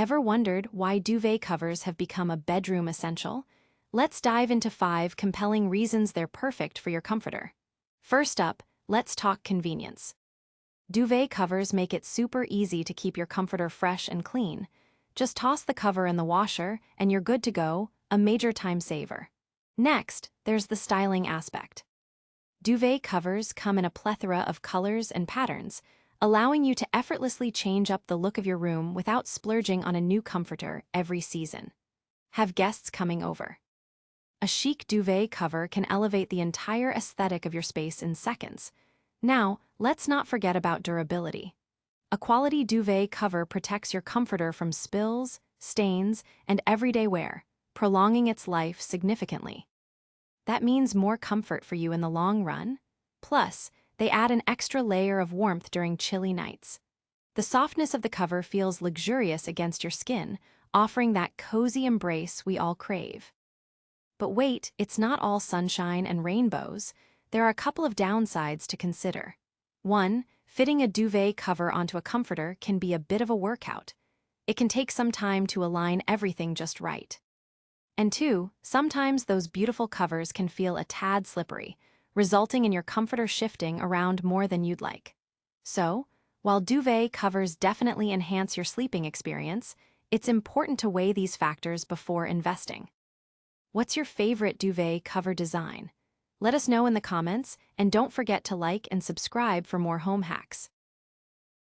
Ever wondered why duvet covers have become a bedroom essential? Let's dive into 5 compelling reasons they're perfect for your comforter. First up, let's talk convenience. Duvet covers make it super easy to keep your comforter fresh and clean. Just toss the cover in the washer and you're good to go, a major time saver. Next, there's the styling aspect. Duvet covers come in a plethora of colors and patterns, allowing you to effortlessly change up the look of your room without splurging on a new comforter every season. Have guests coming over. A chic duvet cover can elevate the entire aesthetic of your space in seconds. Now, let's not forget about durability. A quality duvet cover protects your comforter from spills, stains, and everyday wear, prolonging its life significantly. That means more comfort for you in the long run. Plus, they add an extra layer of warmth during chilly nights. The softness of the cover feels luxurious against your skin, offering that cozy embrace we all crave. But wait, it's not all sunshine and rainbows. There are a couple of downsides to consider. 1. Fitting a duvet cover onto a comforter can be a bit of a workout. It can take some time to align everything just right. And 2, sometimes those beautiful covers can feel a tad slippery, resulting in your comforter shifting around more than you'd like. So, while duvet covers definitely enhance your sleeping experience, it's important to weigh these factors before investing. What's your favorite duvet cover design? Let us know in the comments, and don't forget to like and subscribe for more home hacks.